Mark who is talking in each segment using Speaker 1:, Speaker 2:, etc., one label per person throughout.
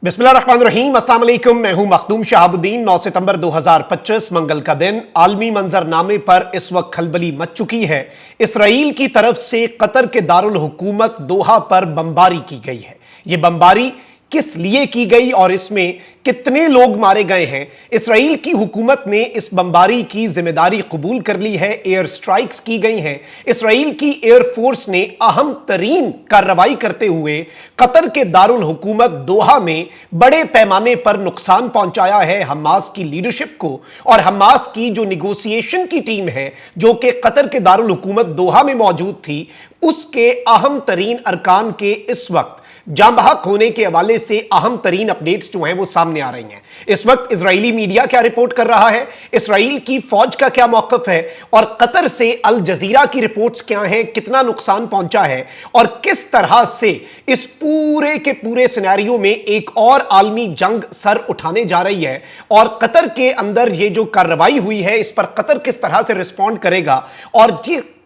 Speaker 1: बिस्मिल्लाहिर्रहमानिर्रहीम, अस्सलाम वालेकुम। मैं हूं मखदूम शहाबुद्दीन। 9 सितंबर 2025 मंगल का दिन। आलमी मंजरनामे पर इस वक्त खलबली मच चुकी है। इसराइल की तरफ से कतर के दारुल हुकूमत दोहा पर बमबारी की गई है। यह बमबारी किस लिए की गई और इसमें कितने लोग मारे गए हैं? इसराइल की हुकूमत ने इस बमबारी की जिम्मेदारी कबूल कर ली है। एयर स्ट्राइक्स की गई हैं। इसराइल की एयर फोर्स ने अहम तरीन कार्रवाई करते हुए कतर के दारुल हुकूमत दोहा में बड़े पैमाने पर नुकसान पहुंचाया है हमास की लीडरशिप को। और हमास की जो निगोशिएशन की टीम है, जो कि कतर के दारुल हुकूमत दोहा में मौजूद थी, उसके अहम तरीन अरकान के इस वक्त जाँ बहक होने के हवाले से अहम तरीन अपडेट्स जो हैं वो सामने आ रही हैं। इस वक्त इजरायली मीडिया क्या रिपोर्ट कर रहा है, इसराइल की फौज का क्या मौकफ है और कतर से अल जजीरा की रिपोर्ट्स क्या हैं, कितना नुकसान पहुंचा है और किस तरह से इस पूरे के पूरे सिनेरियो में एक और आलमी जंग सर उठाने जा रही है और कतर के अंदर ये जो कार्रवाई हुई है इस पर कतर किस तरह से रिस्पॉन्ड करेगा।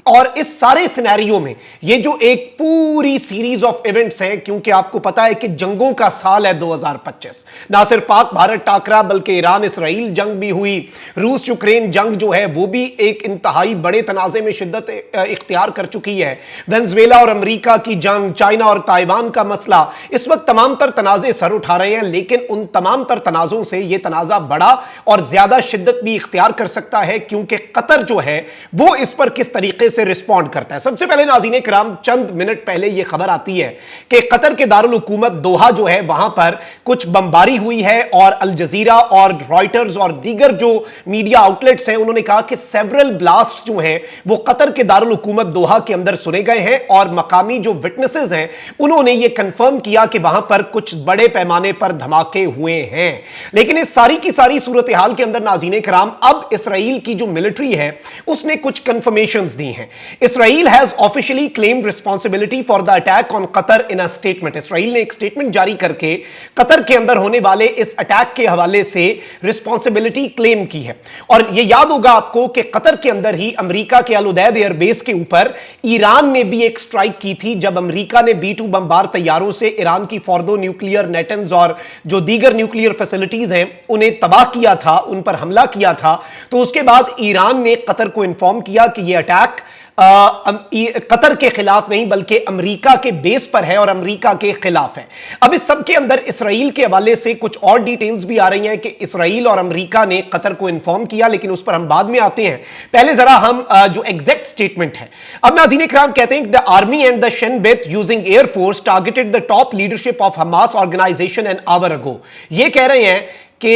Speaker 1: और इस सारे सिनेरियो में ये जो एक पूरी सीरीज ऑफ इवेंट्स हैं, क्योंकि आपको पता है कि जंगों का साल है 2025। ना सिर्फ पाक भारत टाकरा बल्कि ईरान इसराइल जंग भी हुई, रूस यूक्रेन जंग जो है वो भी एक इंतहाई बड़े तनाज़े में शिद्दत इख्तियार कर चुकी है। वेनेजुएला और अमेरिका की जंग, चाइना और ताइवान का मसला, इस वक्त तमाम तर तनाज़े सर उठा रहे हैं। लेकिन उन तमाम तर तनाज़ों से ये तनाज़ा बड़ा और ज्यादा शिद्दत भी इख्तियार कर सकता है, क्योंकि कतर जो है वो इस पर किस तरीके से रिस्पॉन्ड करता है। सबसे पहले नाज़रीन किराम, चंद मिनट पहले यह खबर आती है कि कतर के दारुल हुकूमत दोहा जो है वहां पर कुछ बमबारी हुई है और अल जजीरा और रॉयटर्स और दीगर जो मीडिया आउटलेट्स हैं उन्होंने कहा कि सेवरल ब्लास्ट्स जो हैं वो कतर के दारुल हुकूमत दोहा के अंदर सुने गए हैं और मकामी जो विटनेसेस हैं उन्होंने यह कंफर्म किया कि वहां पर कुछ बड़े पैमाने पर धमाके हुए हैं। लेकिन इस सारी की सारी सूरत हाल के अंदर नाज़रीन किराम, अब इसराइल की जो मिलिट्री है उसने कुछ कंफर्मेशंस दी हैं। Israel has officially claimed responsibility for the attack on Qatar in a statement. Israel ने एक स्टेटमेंट जारी करके कतर के अंदर होने वाले इस अटैक के हवाले से रिस्पांसिबिलिटी क्लेम की है। और यह याद होगा आपको कि कतर के अंदर ही अमेरिका के अल उदैद एयरबेस के ऊपर ईरान ने भी एक स्ट्राइक की थी, जब अमेरिका ने B-2 बमबार तैयारों से ईरान की फोर्दो न्यूक्लियर नेटन्स और जो दीगर न्यूक्लियर फैसिलिटीज हैं उन्हें तबाह किया था, उन पर हमला किया था। तो उसके बाद ईरान ने कतर को इन्फॉर्म किया कि यह अटैक कतर के खिलाफ नहीं बल्कि अमेरिका के बेस पर है और अमेरिका के खिलाफ है। अब इस सब के अंदर इसराइल के हवाले से कुछ और डिटेल्स भी आ रही हैं कि इसराइल और अमेरिका ने कतर को इन्फॉर्म किया, लेकिन उस पर हम बाद में आते हैं। पहले जरा हम जो एग्जैक्ट स्टेटमेंट है, अब नाज़रीन इकराम कहते हैं the army and the Shin Bet using air force targeted the top leadership of Hamas organisation an hour ago. ये कह रहे हैं कि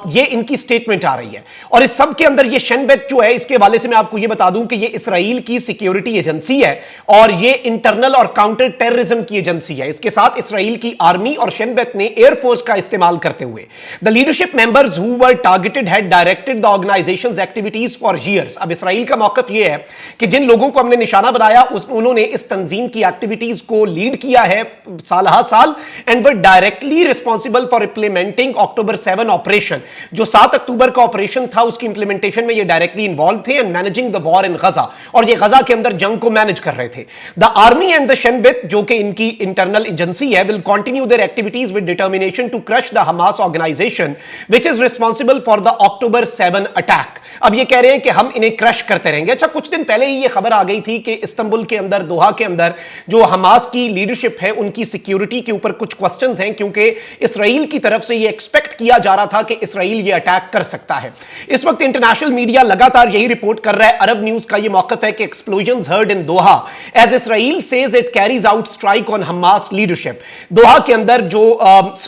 Speaker 1: ये इनकी स्टेटमेंट आ रही है। और इस सब के अंदर ये शेनबेत जो है, इसके हवाले से मैं आपको ये बता दूं कि ये इसराइल की सिक्योरिटी एजेंसी है और ये इंटरनल और काउंटर टेररिज्म की एजेंसी है। इसके साथ इसराइल की आर्मी और शेनबेत ने एयरफोर्स का इस्तेमाल करते हुए the leadership members who were targeted had directed the organisations activities for years. अब इसराइल का मौकफ ये है कि जिन लोगों को हमने निशाना बनाया उन्होंने इस तंजीम की एक्टिविटीज को लीड किया है साल हा साल and were directly responsible for implementing October 7 operation. जो 7 अक्टूबर का ऑपरेशन था उसकी इंप्लीमेंटेशन में ये डायरेक्टली इन्वॉल्व थे and managing the war in Gaza, और ये गजा के अंदर जंग को मैनेज कर रहे थे। The army and the Shin Bet, जो कि इनकी इंटरनल एजेंसी है, will continue their activities with determination to crush the Hamas organisation which is responsible for the October 7 attack. अब ये कह रहे हैं कि हम इन्हें क्रश करते रहेंगे। अच्छा, कुछ दिन पहले ही ये खबर आ गई थी कि इस्तांबुल के अंदर, दोहा के अंदर जो हमास की लीडरशिप है उनकी सिक्योरिटी के ऊपर कुछ क्वेश्चंस हैं, क्योंकि इसराइल की तरफ से ये एक्सपेक्ट किया जा रहा था कि इसराइल ये अटैक कर सकता है। इस वक्त इंटरनेशनल मीडिया लगातार यही रिपोर्ट कर रहा है। अरब न्यूज का ये मौकफ है कि explosions heard in Doha as Israel says it carries out strike on Hamas leadership. Doha के अंदर जो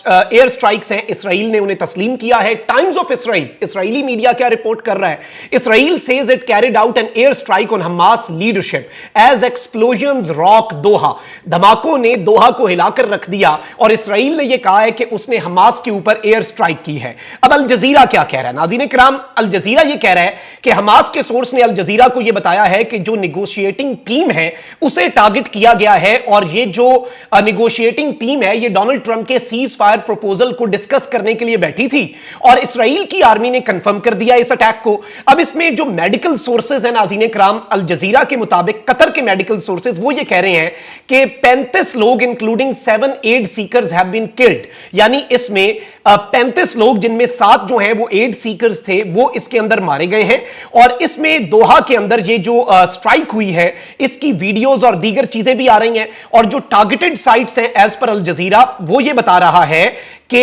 Speaker 1: एयर स्ट्राइक्स हैं इसराइल ने उन्हें तस्लीम किया है। Times of Israel, Israeli media क्या रिपोर्ट कर रहा है, Israel says it carried out an air strike on Hamas leadership as explosions rock Doha. धमाकों ने दोहा को हिलाकर रख दिया और इसराइल ने यह कहा है कि उसने हमास के ऊपर एयर स्ट्राइक स्ट्राइक की है। अब अल जजीरा क्या कह रहा है नाज़रीन किराम, अल जजीरा ये कह रहा है कि हमास के सोर्स ने अल जजीरा को ये बताया है कि जो निगोशिएटिंग टीम है उसे टारगेट किया गया है, और ये जो निगोशिएटिंग टीम है ये डोनाल्ड ट्रंप के सीज फायर प्रपोजल को डिस्कस करने के लिए बैठी थी, और इसराइल की आर्मी ने कंफर्म कर दिया इस अटैक को। अब इसमें जो मेडिकल सोर्सेज हैं नाज़रीन किराम, अल जजीरा के मुताबिक कतर के मेडिकल सोर्सेज वो ये कह रहे हैं कि 35 लोग including 7 aid seekers have been killed, यानी इसमें 35 लोग जिनमें 7 जो हैं वो एड सीकर्स थे वो इसके अंदर मारे गए हैं। और इसमें दोहा के अंदर ये जो स्ट्राइक हुई है इसकी वीडियोस और दीगर चीजें भी आ रही हैं, और जो टारगेटेड साइट्स हैं एज पर अल जजीरा वो ये बता रहा है कि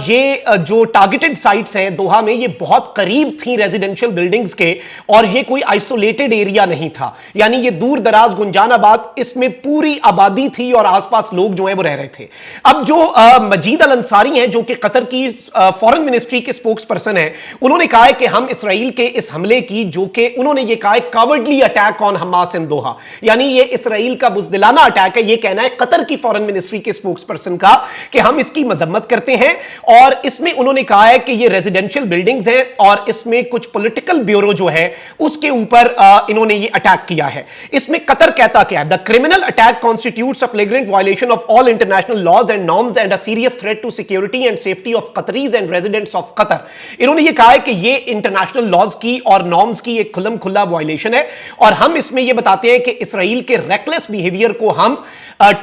Speaker 1: ये जो टारगेटेड साइट्स हैं दोहा में ये बहुत करीब थी रेजिडेंशियल बिल्डिंग्स के, और ये कोई आइसोलेटेड एरिया नहीं था, यानी ये दूर दराज गुंजानाबाद इसमें पूरी आबादी थी और आसपास लोग जो हैं वो रह रहे थे। अब जो मजीद अल अंसारी हैं जो कि कतर की फॉरेन मिनिस्ट्री के स्पोक्स पर्सन है, उन्होंने कहा है कि हम इसराइल के इस हमले की, जो कि उन्होंने ये कहा है कवर्डली अटैक ऑन हमास इन दोहा, यानी ये इसराइल का बुज़दिलाना अटैक है, ये कहना है कतर की फॉरेन मिनिस्ट्री के स्पोक्स पर्सन का कि हम इसकी मजम्मत करते हैं। और इसमें उन्होंने कहा है कि ये रेजिडेंशियल बिल्डिंग्स हैं और इसमें कुछ पॉलिटिकल ब्यूरो जो है उसके ऊपर इन्होंने ये अटैक किया है। इसमें कतर कहता क्या है, the criminal attack constitutes a flagrant violation of all international laws and norms and a serious threat to security and safety of Qataris and residents of Qatar. इन्होंने ये कहा है कि ये इंटरनेशनल लॉज की और नॉर्म्स की एक खुल्लम खुल्ला वायलेशन है, और हम इसमें ये बताते हैं कि इसराइल के रेकलेस बिहेवियर को हम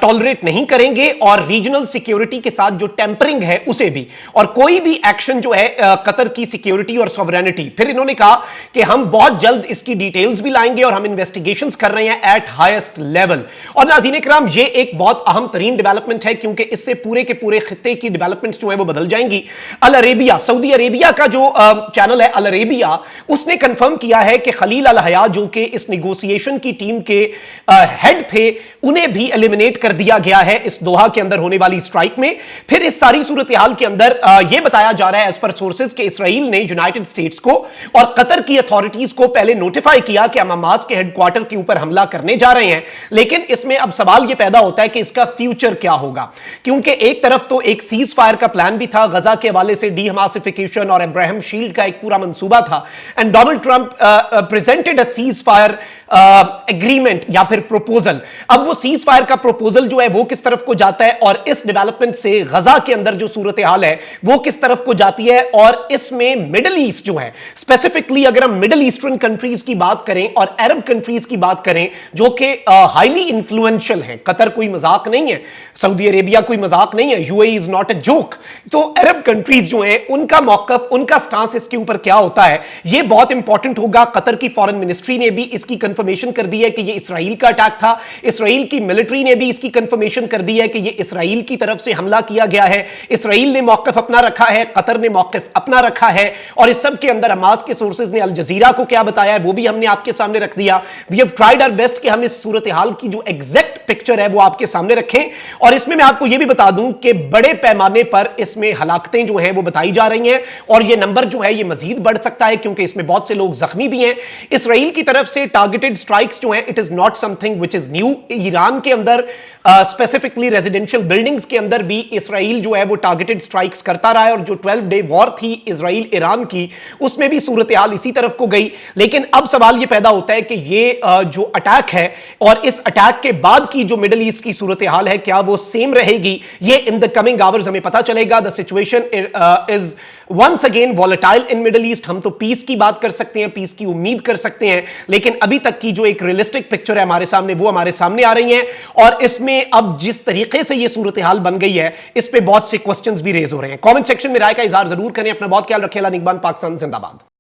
Speaker 1: टॉलरेट नहीं करेंगे, और रीजनल सिक्योरिटी के साथ जो टेम्परिंग है उसे भी, और कोई भी एक्शन जो है कतर की सिक्योरिटी और सॉवरेनिटी। फिर इन्होंने कहा कि हम बहुत जल्द इसकी डिटेल्स भी लाएंगे और हम इन्वेस्टिगेशंस कर रहे हैं एट हाईएस्ट लेवल। और नाज़रीन इकराम ये एक बहुत अहम तरीन डेवलपमेंट है, क्योंकि इससे पूरे के पूरे खित्ते की डेवलपमेंट्स जो है वो बदल जाएंगी। अल अरेबिया, सऊदी अरेबिया का जो चैनल है अल अरेबिया, उसने कंफर्म किया है कि खलील अल हया जो कि इस निगोशिएशन की टीम के हेड थे, उन्हें भी एलिमिनेट कर दिया गया है इस दोहा के अंदर होने वाली स्ट्राइक में। फिर इस सारी सूरत हाल के अंदर यह बताया जा रहा है एज पर सोर्सेज कि इसराइल ने यूनाइटेड स्टेट्स को और कतर की अथॉरिटीज को पहले नोटिफाई किया कि हम हमास के हेडक्वार्टर के ऊपर हमला करने जा रहे हैं, लेकिन इसमें अब सवाल यह पैदा होता है कि इसका फ्यूचर क्या होगा, क्योंकि एक तरफ तो एक सीज फायर का प्लान भी था, गजा के हवाले से डीहमासिफिकेशन और अब्राहम शील्ड का एक पूरा मंसूबा था, and Donald Trump presented a cease fire agreement या फिर प्रपोजल। अब वो सीज फायर का प्रपोजल जो है वो किस तरफ को जाता है, और इस डेवलपमेंट से गजा के अंदर जो सूरत हाल है वो किस तरफ को जाती है, और इसमें मिडिल ईस्ट जो है, स्पेसिफिकली अगर हम मिडिल ईस्टर्न कंट्रीज की बात करें और अरब कंट्रीज की बात करें जो कि हाईली इन्फ्लुएंशियल हैं, कतर कोई मजाक नहीं है, सऊदी अरेबिया कोई मजाक नहीं है, UAE is not a joke, तो अरब कंट्रीज जो हैं उनका मौकफ, उनका स्टांस इसके ऊपर क्या होता है, ये बहुत इंपॉर्टेंट होगा। कतर की फॉरेन मिनिस्ट्री ने भी इसकी कंफर्मेशन कर दी है कि ये इसराइल का अटैक था, इसराइल की मिलिट्री ने भी इसकी कंफर्मेशन कर दी है कि ये इसराइल की तरफ से हमला किया गया है, इसराइल ने मौकफ अपना रखा है, कतर ने मौकफ अपना रखा है, और इस सब के अंदर हमास के सोर्सेज ने अल जजीरा को क्या बताया है वो भी हमने आपके सामने रख दिया। We have tried our best कि हम इस सूरत हाल की जो एग्जैक्ट पिक्चर है वो आपके सामने रखें, और इसमें मैं आपको यह भी बता दूं कि बड़े पैमाने पर इसमें हलाकतें जो हैं वो बताई जा रही हैं, और ये नंबर जो है ये मजीद बढ़ सकता है, क्योंकि इसमें बहुत से लोग जख्मी भी हैं। इसराइल की तरफ से टारगेटेड स्ट्राइक्स जो हैं it is not something which is new. Iran के अंदर स्पेसिफिकली रेजिडेंशियल बिल्डिंग्स के अंदर भी इसराइल जो है वो टारगेटेड स्ट्राइक्स करता रहा है, और जो 12 डे वॉर थी इसराइल ईरान की उसमें भी सूरत हाल इसी तरफ को गई। लेकिन अब सवाल ये पैदा होता है कि ये जो अटैक है और इस अटैक के बाद की जो मिडिल ईस्ट की सूरत हाल है क्या वो सेम रहेगी, ये इन द कमिंग आवर्स हमें पता चलेगा। The situation is once again volatile in Middle East. हम तो पीस की बात कर सकते हैं, पीस की उम्मीद कर सकते हैं, लेकिन अभी तक की जो एक रियलिस्टिक पिक्चर है हमारे सामने वो हमारे सामने आ रही है, और इसमें अब जिस तरीके से ये सूरत हाल बन गई है इस पे बहुत से क्वेश्चंस भी रेज हो रहे हैं। कमेंट सेक्शन में राय का इजहार जरूर करें। अपना बहुत ख्याल रखें। अल्लाह निगहबान, पाकिस्तान जिंदाबाद।